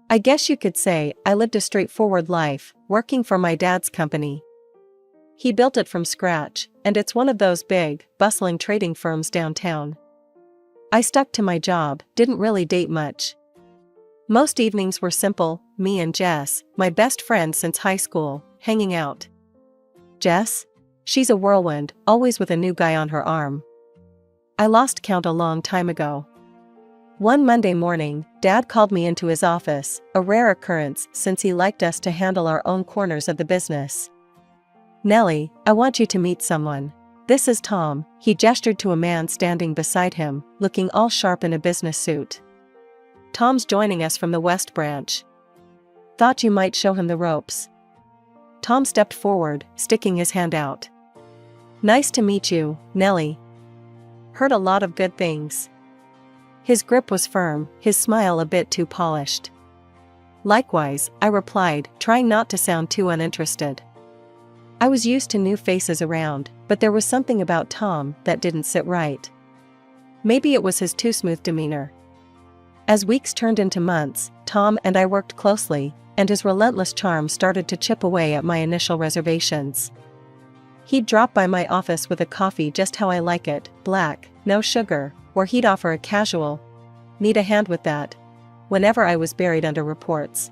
I guess you could say I lived a straightforward life, working for my dad's company. He built it from scratch, and it's one of those big, bustling trading firms downtown. I stuck to my job, didn't really date much. Most evenings were simple, me and Jess, my best friend since high school, hanging out. Jess? She's a whirlwind, always with a new guy on her arm. I lost count a long time ago. One Monday morning, Dad called me into his office, a rare occurrence since he liked us to handle our own corners of the business. "Nellie, I want you to meet someone. This is Tom," he gestured to a man standing beside him, looking all sharp in a business suit. "Tom's joining us from the West Branch. Thought you might show him the ropes." Tom stepped forward, sticking his hand out. "Nice to meet you, Nellie. Heard a lot of good things." His grip was firm, his smile a bit too polished. "Likewise," I replied, trying not to sound too uninterested. I was used to new faces around, but there was something about Tom that didn't sit right. Maybe it was his too smooth demeanor. As weeks turned into months, Tom and I worked closely, and his relentless charm started to chip away at my initial reservations. He'd drop by my office with a coffee just how I like it, black, no sugar, or he'd offer a casual, "Need a hand with that?" whenever I was buried under reports.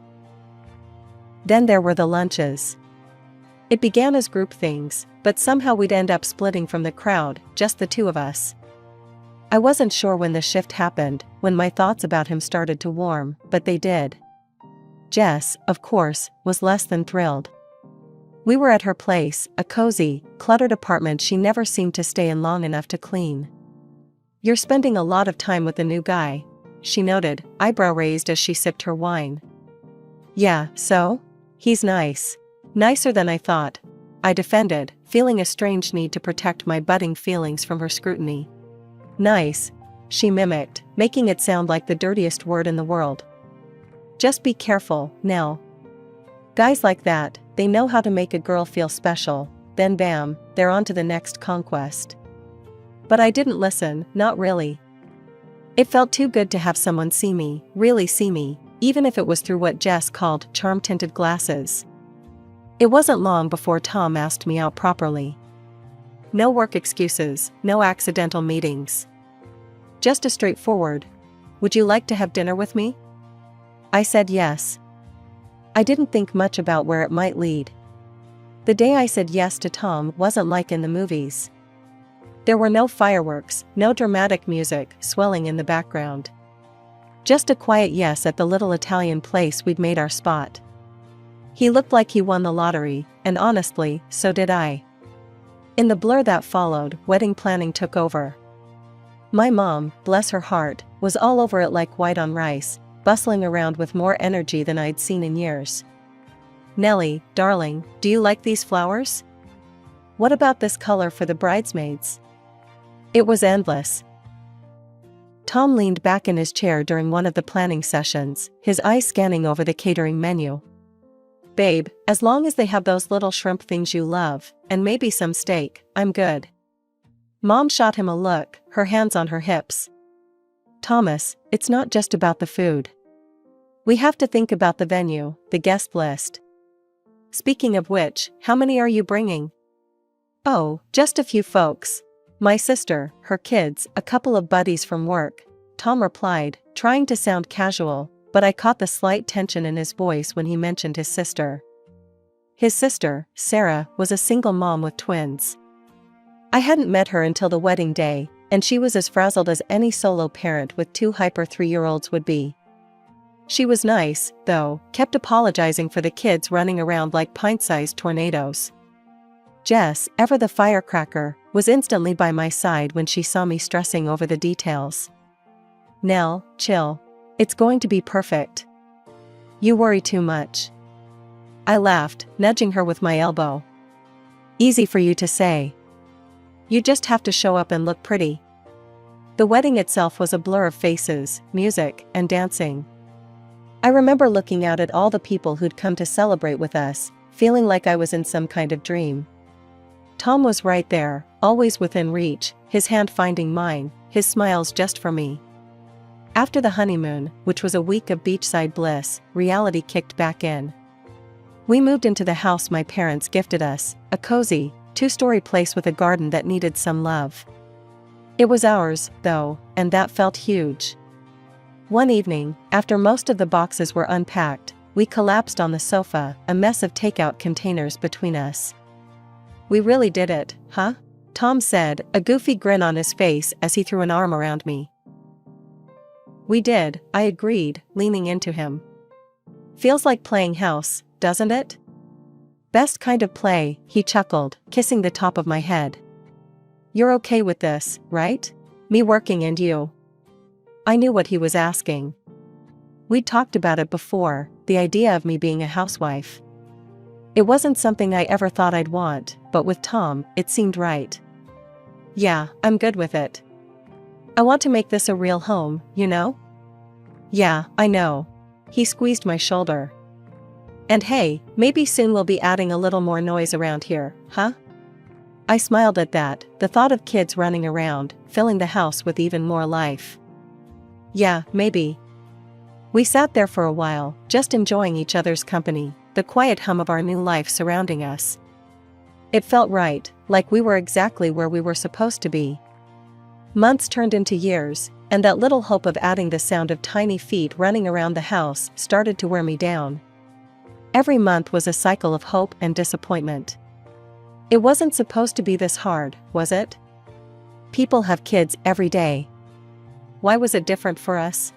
Then there were the lunches. It began as group things, but somehow we'd end up splitting from the crowd, just the two of us. I wasn't sure when the shift happened, when my thoughts about him started to warm, but they did. Jess, of course, was less than thrilled. We were at her place, a cozy, cluttered apartment she never seemed to stay in long enough to clean. "You're spending a lot of time with the new guy," she noted, eyebrow raised as she sipped her wine. "Yeah, so? He's nice. Nicer than I thought," I defended, feeling a strange need to protect my budding feelings from her scrutiny. "Nice," she mimicked, making it sound like the dirtiest word in the world. "Just be careful, Nell. Guys like that, they know how to make a girl feel special, then bam, they're on to the next conquest." But I didn't listen, not really. It felt too good to have someone see me, really see me, even if it was through what Jess called charm-tinted glasses. It wasn't long before Tom asked me out properly. No work excuses, no accidental meetings. Just a straightforward, "Would you like to have dinner with me?" I said yes. I didn't think much about where it might lead. The day I said yes to Tom wasn't like in the movies. There were no fireworks, no dramatic music swelling in the background. Just a quiet yes at the little Italian place we'd made our spot. He looked like he won the lottery, and honestly, so did I. In the blur that followed, wedding planning took over. My mom, bless her heart, was all over it like white on rice, bustling around with more energy than I'd seen in years. "Nellie, darling, do you like these flowers? What about this color for the bridesmaids?" It was endless. Tom leaned back in his chair during one of the planning sessions, his eyes scanning over the catering menu. "Babe, as long as they have those little shrimp things you love, and maybe some steak, I'm good." Mom shot him a look, her hands on her hips. "Thomas, it's not just about the food. We have to think about the venue, the guest list. Speaking of which, how many are you bringing?" "Oh, just a few folks. My sister, her kids, a couple of buddies from work," Tom replied, trying to sound casual, but I caught the slight tension in his voice when he mentioned his sister. His sister, Sarah, was a single mom with twins. I hadn't met her until the wedding day, and she was as frazzled as any solo parent with two hyper 3-year-olds would be. She was nice, though, kept apologizing for the kids running around like pint-sized tornadoes. Jess, ever the firecracker, was instantly by my side when she saw me stressing over the details. "Nell, chill. It's going to be perfect. You worry too much." I laughed, nudging her with my elbow. "Easy for you to say. You just have to show up and look pretty." The wedding itself was a blur of faces, music, and dancing. I remember looking out at all the people who'd come to celebrate with us, feeling like I was in some kind of dream. Tom was right there, always within reach, his hand finding mine, his smiles just for me. After the honeymoon, which was a week of beachside bliss, reality kicked back in. We moved into the house my parents gifted us, a cozy, 2-story place with a garden that needed some love. It was ours, though, and that felt huge. One evening, after most of the boxes were unpacked, we collapsed on the sofa, a mess of takeout containers between us. "We really did it, huh?" Tom said, a goofy grin on his face as he threw an arm around me. "We did," I agreed, leaning into him. "Feels like playing house, doesn't it?" "Best kind of play," he chuckled, kissing the top of my head. "You're okay with this, right? Me working and you?" I knew what he was asking. We'd talked about it before, the idea of me being a housewife. It wasn't something I ever thought I'd want, but with Tom, it seemed right. "Yeah, I'm good with it. I want to make this a real home, you know?" "Yeah, I know." He squeezed my shoulder. "And hey, maybe soon we'll be adding a little more noise around here, huh?" I smiled at that, the thought of kids running around, filling the house with even more life. "Yeah, maybe." We sat there for a while, just enjoying each other's company, the quiet hum of our new life surrounding us. It felt right, like we were exactly where we were supposed to be. Months turned into years, and that little hope of adding the sound of tiny feet running around the house started to wear me down. Every month was a cycle of hope and disappointment. It wasn't supposed to be this hard, was it? People have kids every day. Why was it different for us?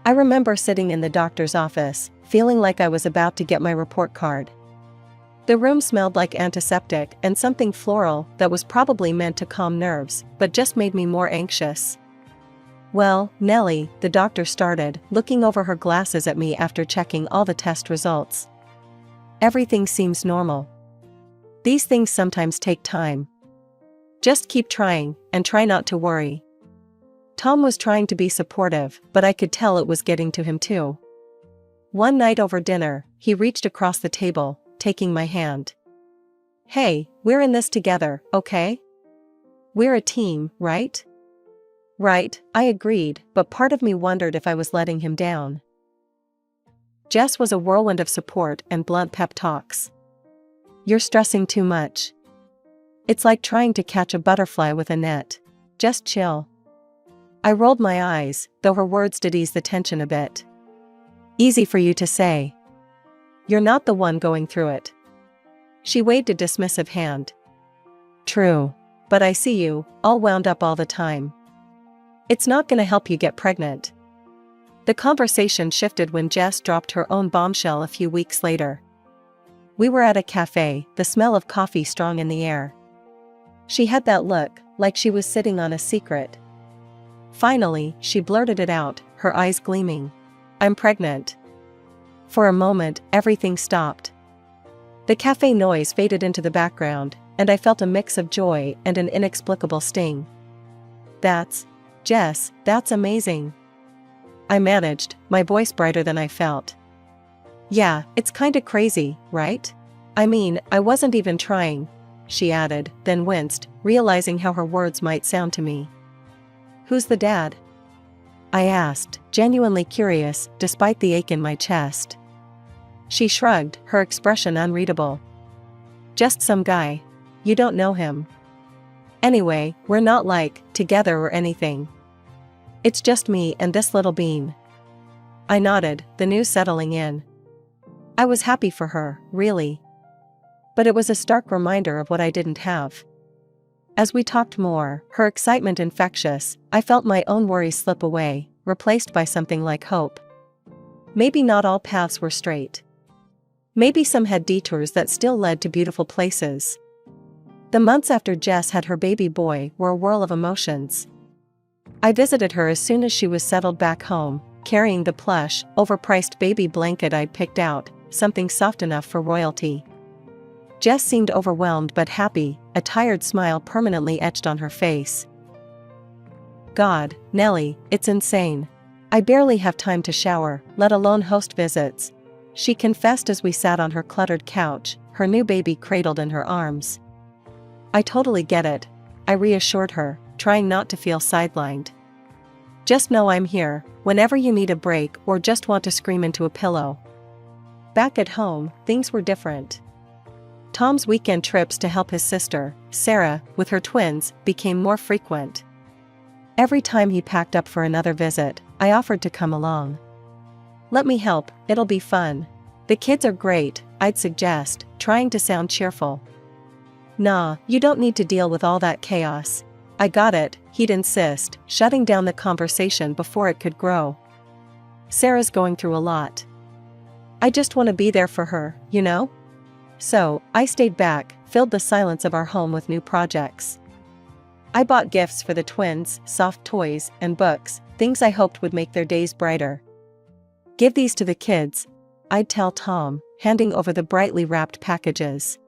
I remember sitting in the doctor's office, feeling like I was about to get my report card. The room smelled like antiseptic and something floral that was probably meant to calm nerves, but just made me more anxious. "Well, Nellie," the doctor started, looking over her glasses at me after checking all the test results. "Everything seems normal. These things sometimes take time. Just keep trying, and try not to worry." Tom was trying to be supportive, but I could tell it was getting to him too. One night over dinner, he reached across the table, taking my hand. "Hey, we're in this together, okay? We're a team, right?" "Right," I agreed, but part of me wondered if I was letting him down. Jess was a whirlwind of support and blunt pep talks. "You're stressing too much. It's like trying to catch a butterfly with a net. Just chill." I rolled my eyes, though her words did ease the tension a bit. "Easy for you to say. You're not the one going through it." She waved a dismissive hand. "True. But I see you, all wound up all the time. It's not gonna help you get pregnant." The conversation shifted when Jess dropped her own bombshell a few weeks later. We were at a cafe, the smell of coffee strong in the air. She had that look, like she was sitting on a secret. Finally, she blurted it out, her eyes gleaming. "I'm pregnant." For a moment, everything stopped. The cafe noise faded into the background, and I felt a mix of joy and an inexplicable sting. Jess, that's amazing." I managed, my voice brighter than I felt. "Yeah, it's kinda crazy, right? I mean, I wasn't even trying," she added, then winced, realizing how her words might sound to me. "Who's the dad?" I asked, genuinely curious, despite the ache in my chest. She shrugged, her expression unreadable. "Just some guy. You don't know him. Anyway, we're not together or anything. It's just me and this little bean." I nodded, the news settling in. I was happy for her, really. But it was a stark reminder of what I didn't have. As we talked more, her excitement infectious, I felt my own worries slip away, replaced by something like hope. Maybe not all paths were straight. Maybe some had detours that still led to beautiful places. The months after Jess had her baby boy were a whirl of emotions. I visited her as soon as she was settled back home, carrying the plush, overpriced baby blanket I'd picked out, something soft enough for royalty. Jess seemed overwhelmed but happy, a tired smile permanently etched on her face. "God, Nellie, it's insane. I barely have time to shower, let alone host visits," she confessed as we sat on her cluttered couch, her new baby cradled in her arms. "I totally get it," I reassured her, trying not to feel sidelined. Just know I'm here, whenever you need a break or just want to scream into a pillow. Back at home, things were different. Tom's weekend trips to help his sister, Sarah, with her twins, became more frequent. Every time he packed up for another visit, I offered to come along. Let me help, it'll be fun. The kids are great, I'd suggest, trying to sound cheerful. Nah, you don't need to deal with all that chaos. I got it, he'd insist, shutting down the conversation before it could grow. Sarah's going through a lot. I just want to be there for her, you know? So, I stayed back, filled the silence of our home with new projects. I bought gifts for the twins, soft toys, and books, things I hoped would make their days brighter. Give these to the kids, I'd tell Tom, handing over the brightly wrapped packages.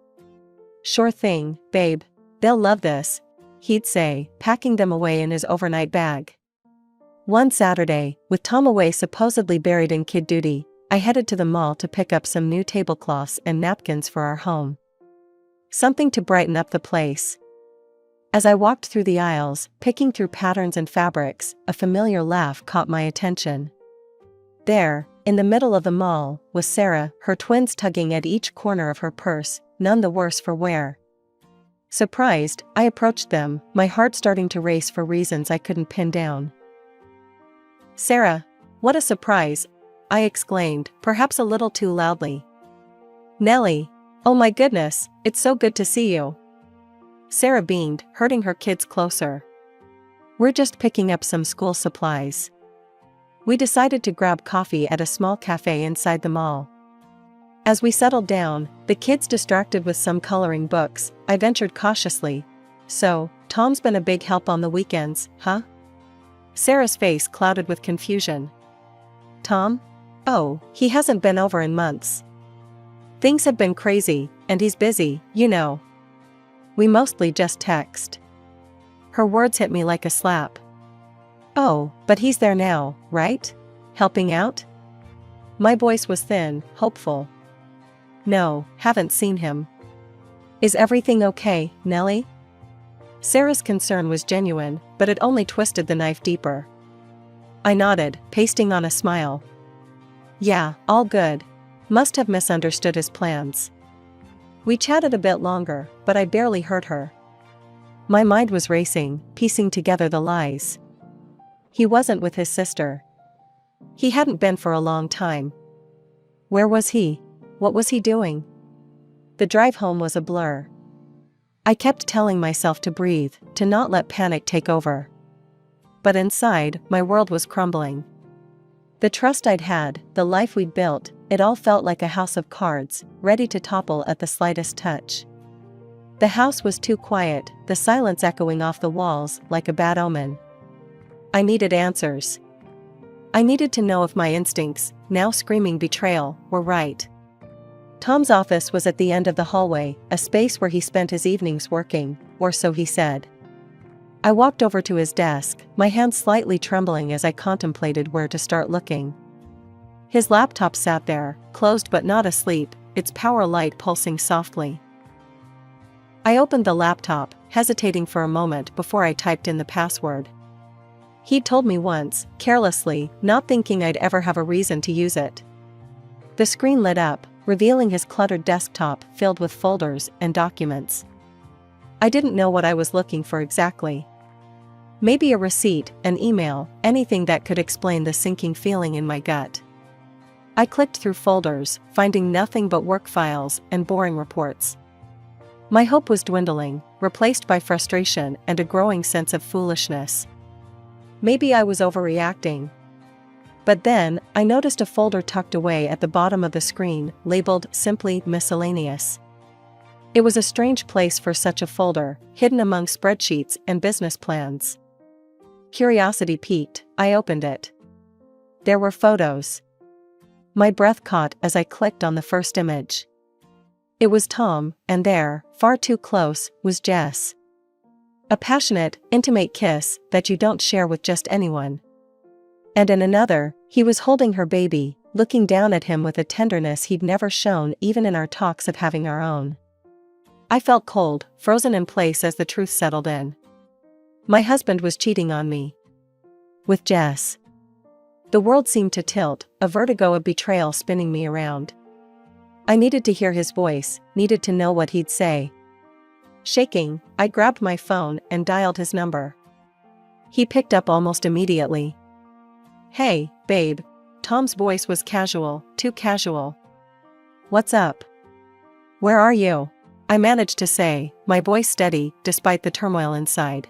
Sure thing, babe. They'll love this, he'd say, packing them away in his overnight bag. One Saturday, with Tom away supposedly buried in kid duty, I headed to the mall to pick up some new tablecloths and napkins for our home. Something to brighten up the place. As I walked through the aisles, picking through patterns and fabrics, a familiar laugh caught my attention. There, in the middle of the mall, was Sarah, her twins tugging at each corner of her purse, none the worse for wear. Surprised, I approached them, my heart starting to race for reasons I couldn't pin down. Sarah, what a surprise, I exclaimed, perhaps a little too loudly. Nellie, oh my goodness, it's so good to see you. Sarah beamed, herding her kids closer. We're just picking up some school supplies. We decided to grab coffee at a small cafe inside the mall. As we settled down, the kids distracted with some coloring books, I ventured cautiously. So, Tom's been a big help on the weekends, huh? Sarah's face clouded with confusion. Tom? Oh, he hasn't been over in months. Things have been crazy, and he's busy, you know. We mostly just text. Her words hit me like a slap. Oh, but he's there now, right? Helping out? My voice was thin, hopeful. No, haven't seen him. Is everything okay, Nellie? Sarah's concern was genuine, but it only twisted the knife deeper. I nodded, pasting on a smile. Yeah, all good. Must have misunderstood his plans. We chatted a bit longer, but I barely heard her. My mind was racing, piecing together the lies. He wasn't with his sister. He hadn't been for a long time. Where was he? What was he doing? The drive home was a blur. I kept telling myself to breathe, to not let panic take over. But inside, my world was crumbling. The trust I'd had, the life we'd built, it all felt like a house of cards, ready to topple at the slightest touch. The house was too quiet, the silence echoing off the walls like a bad omen. I needed answers. I needed to know if my instincts, now screaming betrayal, were right. Tom's office was at the end of the hallway, a space where he spent his evenings working, or so he said. I walked over to his desk, my hands slightly trembling as I contemplated where to start looking. His laptop sat there, closed but not asleep, its power light pulsing softly. I opened the laptop, hesitating for a moment before I typed in the password. He'd told me once, carelessly, not thinking I'd ever have a reason to use it. The screen lit up, revealing his cluttered desktop filled with folders and documents. I didn't know what I was looking for exactly. Maybe a receipt, an email, anything that could explain the sinking feeling in my gut. I clicked through folders, finding nothing but work files and boring reports. My hope was dwindling, replaced by frustration and a growing sense of foolishness. Maybe I was overreacting. But then, I noticed a folder tucked away at the bottom of the screen, labeled simply Miscellaneous. It was a strange place for such a folder, hidden among spreadsheets and business plans. Curiosity piqued, I opened it. There were photos. My breath caught as I clicked on the first image. It was Tom, and there, far too close, was Jess. A passionate, intimate kiss that you don't share with just anyone. And in another, he was holding her baby, looking down at him with a tenderness he'd never shown even in our talks of having our own. I felt cold, frozen in place as the truth settled in. My husband was cheating on me. With Jess. The world seemed to tilt, a vertigo of betrayal spinning me around. I needed to hear his voice, needed to know what he'd say. Shaking, I grabbed my phone and dialed his number. He picked up almost immediately. "Hey, babe." Tom's voice was casual, too casual. "What's up? Where are you?" I managed to say, my voice steady despite the turmoil inside.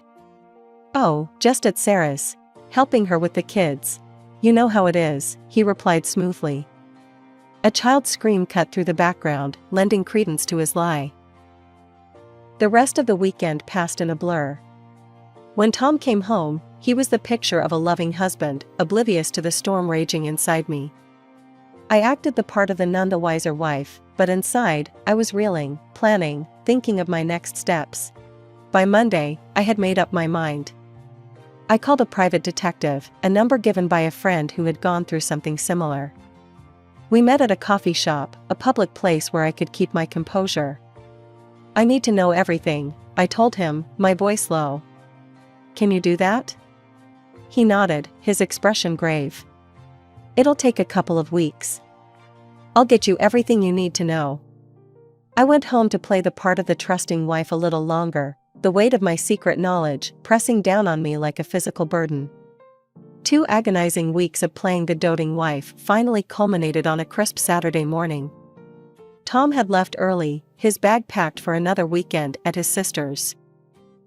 "Oh, just at Sarah's. Helping her with the kids. You know how it is," he replied smoothly. A child's scream cut through the background, lending credence to his lie. The rest of the weekend passed in a blur. When Tom came home, he was the picture of a loving husband, oblivious to the storm raging inside me. I acted the part of the none the wiser wife, but inside, I was reeling, planning, thinking of my next steps. By Monday, I had made up my mind. I called a private detective, a number given by a friend who had gone through something similar. We met at a coffee shop, a public place where I could keep my composure. "I need to know everything," I told him, my voice low. "Can you do that?" He nodded, his expression grave. "It'll take a couple of weeks. I'll get you everything you need to know." I went home to play the part of the trusting wife a little longer, the weight of my secret knowledge pressing down on me like a physical burden. 2 agonizing weeks of playing the doting wife finally culminated on a crisp Saturday morning. Tom had left early, his bag packed for another weekend at his sister's.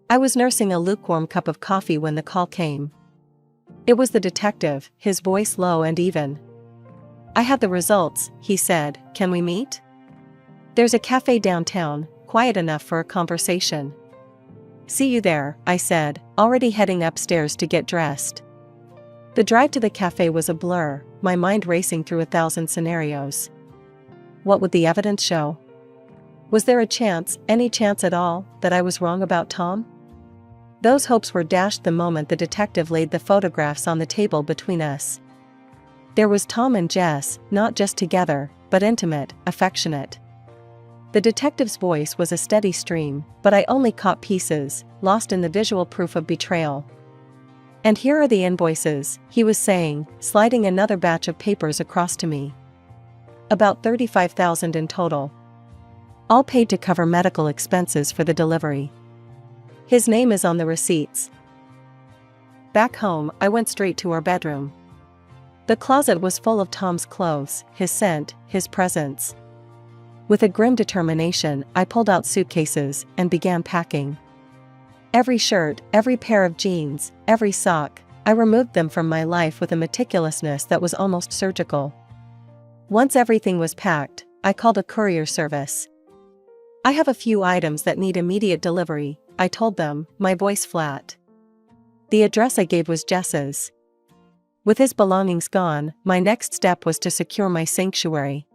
I was nursing a lukewarm cup of coffee when the call came. It was the detective, his voice low and even. "I have the results," he said. "Can we meet?" "There's a cafe downtown, quiet enough for a conversation." "See you there," I said, already heading upstairs to get dressed. The drive to the cafe was a blur, my mind racing through 1,000 scenarios. What would the evidence show? Was there a chance, any chance at all, that I was wrong about Tom? Those hopes were dashed the moment the detective laid the photographs on the table between us. There was Tom and Jess, not just together, but intimate, affectionate. The detective's voice was a steady stream, but I only caught pieces, lost in the visual proof of betrayal. "And here are the invoices," he was saying, sliding another batch of papers across to me. "About 35,000 in total. All paid to cover medical expenses for the delivery. His name is on the receipts." Back home, I went straight to our bedroom. The closet was full of Tom's clothes, his scent, his presence. With a grim determination, I pulled out suitcases and began packing. Every shirt, every pair of jeans, every sock, I removed them from my life with a meticulousness that was almost surgical. Once everything was packed, I called a courier service. "I have a few items that need immediate delivery," I told them, my voice flat. The address I gave was Jess's. With his belongings gone, my next step was to secure my sanctuary.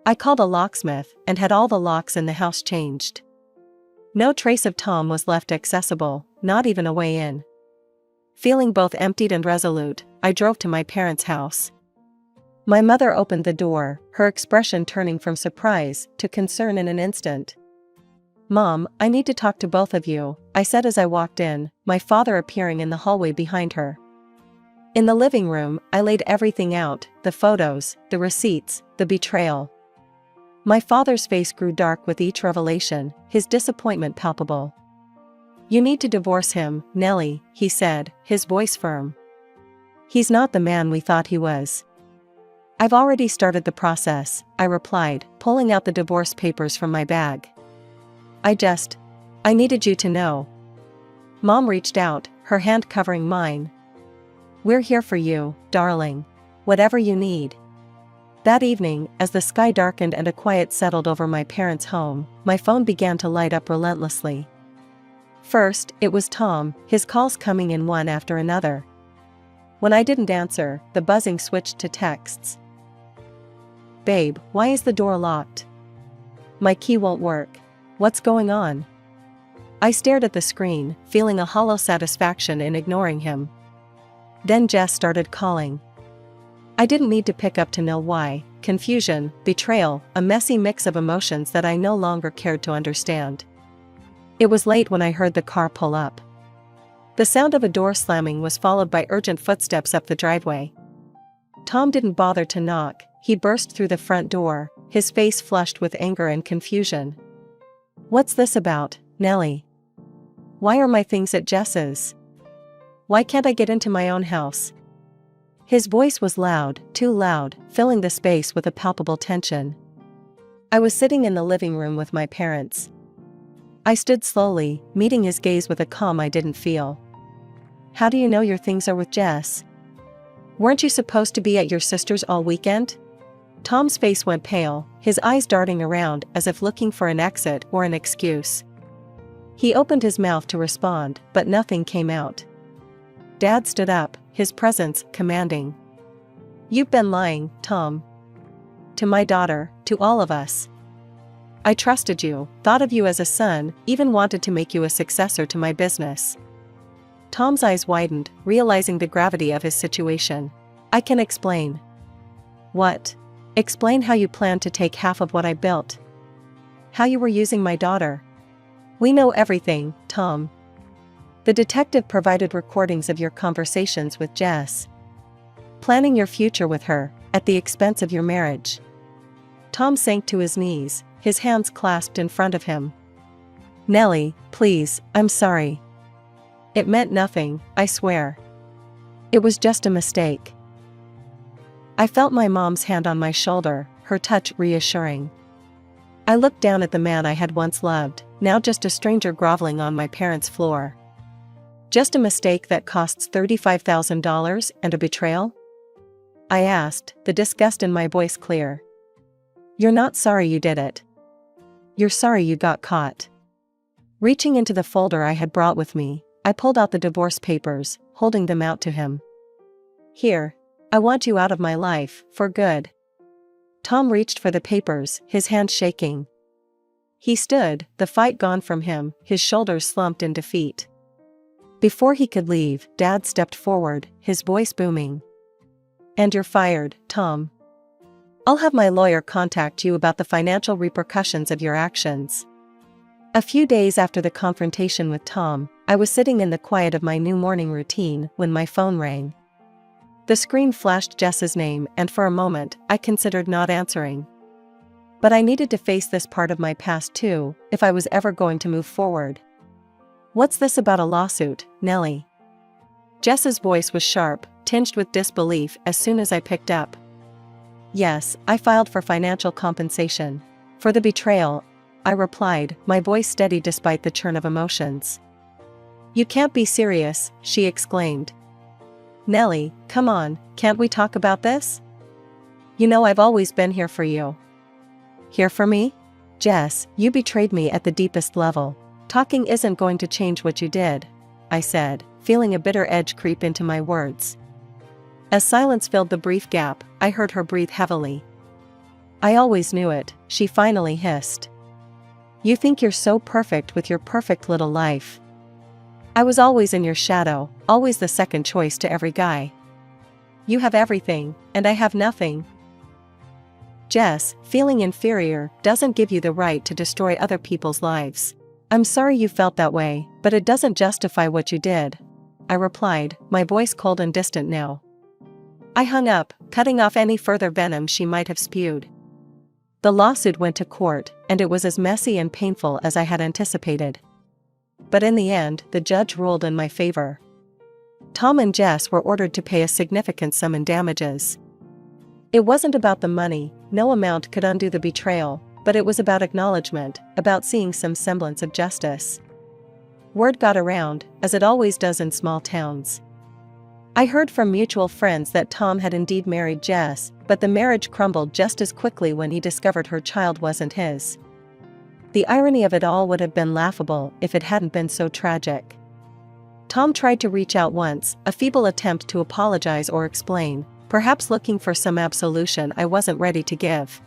I called a locksmith and had all the locks in the house changed. No trace of Tom was left accessible, not even a way in. Feeling both emptied and resolute, I drove to my parents' house. My mother opened the door, her expression turning from surprise to concern in an instant. "Mom, I need to talk to both of you," I said as I walked in, my father appearing in the hallway behind her. In the living room, I laid everything out, the photos, the receipts, the betrayal. My father's face grew dark with each revelation, his disappointment palpable. "You need to divorce him, Nellie," he said, his voice firm. "He's not the man we thought he was." "I've already started the process," I replied, pulling out the divorce papers from my bag. I needed you to know." Mom reached out, her hand covering mine. "We're here for you, darling. Whatever you need." That evening, as the sky darkened and a quiet settled over my parents' home, my phone began to light up relentlessly. First, it was Tom, his calls coming in one after another. When I didn't answer, the buzzing switched to texts. "Babe, why is the door locked? My key won't work. What's going on?" I stared at the screen, feeling a hollow satisfaction in ignoring him. Then Jess started calling. I didn't need to pick up to know why. Confusion, betrayal, a messy mix of emotions that I no longer cared to understand. It was late when I heard the car pull up. The sound of a door slamming was followed by urgent footsteps up the driveway. Tom didn't bother to knock, he burst through the front door, his face flushed with anger and confusion. "What's this about, Nellie? Why are my things at Jess's? Why can't I get into my own house?" His voice was loud, too loud, filling the space with a palpable tension. I was sitting in the living room with my parents. I stood slowly, meeting his gaze with a calm I didn't feel. "How do you know your things are with Jess? Weren't you supposed to be at your sister's all weekend?" Tom's face went pale, his eyes darting around as if looking for an exit or an excuse. He opened his mouth to respond, but nothing came out. Dad stood up, his presence commanding. "You've been lying, Tom. To my daughter, to all of us. I trusted you, thought of you as a son, even wanted to make you a successor to my business." Tom's eyes widened, realizing the gravity of his situation. "I can explain." "What?" "Explain how you planned to take half of what I built. How you were using my daughter." "We know everything, Tom. The detective provided recordings of your conversations with Jess. Planning your future with her, at the expense of your marriage." Tom sank to his knees, his hands clasped in front of him. "Nellie, please, I'm sorry. It meant nothing, I swear. It was just a mistake." I felt my mom's hand on my shoulder, her touch reassuring. I looked down at the man I had once loved, now just a stranger groveling on my parents' floor. "Just a mistake that costs $35,000 and a betrayal?" I asked, the disgust in my voice clear. "You're not sorry you did it. You're sorry you got caught." Reaching into the folder I had brought with me, I pulled out the divorce papers, holding them out to him. "Here. I want you out of my life, for good." Tom reached for the papers, his hand shaking. He stood, the fight gone from him, his shoulders slumped in defeat. Before he could leave, Dad stepped forward, his voice booming. "And you're fired, Tom. I'll have my lawyer contact you about the financial repercussions of your actions." A few days after the confrontation with Tom, I was sitting in the quiet of my new morning routine when my phone rang. The screen flashed Jess's name, and for a moment, I considered not answering. But I needed to face this part of my past too, if I was ever going to move forward. "What's this about a lawsuit, Nellie?" Jess's voice was sharp, tinged with disbelief as soon as I picked up. "Yes, I filed for financial compensation. For the betrayal," I replied, my voice steady despite the churn of emotions. "You can't be serious," she exclaimed. "Nellie, come on, can't we talk about this? You know I've always been here for you." "Here for me? Jess, you betrayed me at the deepest level. Talking isn't going to change what you did," I said, feeling a bitter edge creep into my words. As silence filled the brief gap, I heard her breathe heavily. "I always knew it," she finally hissed. "You think you're so perfect with your perfect little life. I was always in your shadow, always the second choice to every guy. You have everything, and I have nothing. Jess, feeling inferior doesn't give you the right to destroy other people's lives. I'm sorry you felt that way, but it doesn't justify what you did," I replied, my voice cold and distant now. I hung up, cutting off any further venom she might have spewed. The lawsuit went to court, and it was as messy and painful as I had anticipated. But in the end, the judge ruled in my favor. Tom and Jess were ordered to pay a significant sum in damages. It wasn't about the money, no amount could undo the betrayal, but it was about acknowledgement, about seeing some semblance of justice. Word got around, as it always does in small towns. I heard from mutual friends that Tom had indeed married Jess, but the marriage crumbled just as quickly when he discovered her child wasn't his. The irony of it all would have been laughable if it hadn't been so tragic. Tom tried to reach out once, a feeble attempt to apologize or explain, perhaps looking for some absolution I wasn't ready to give.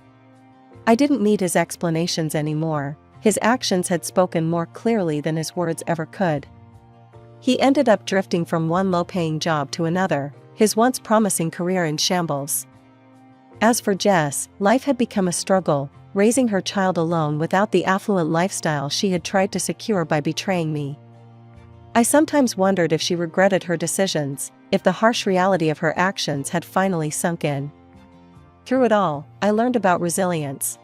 I didn't need his explanations anymore, his actions had spoken more clearly than his words ever could. He ended up drifting from one low-paying job to another, his once promising career in shambles. As for Jess, life had become a struggle, raising her child alone without the affluent lifestyle she had tried to secure by betraying me. I sometimes wondered if she regretted her decisions, if the harsh reality of her actions had finally sunk in. Through it all, I learned about resilience.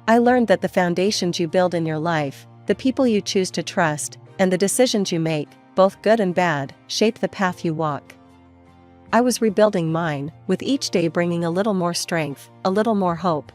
I learned that the foundations you build in your life, the people you choose to trust, and the decisions you make, both good and bad, shape the path you walk. I was rebuilding mine, with each day bringing a little more strength, a little more hope,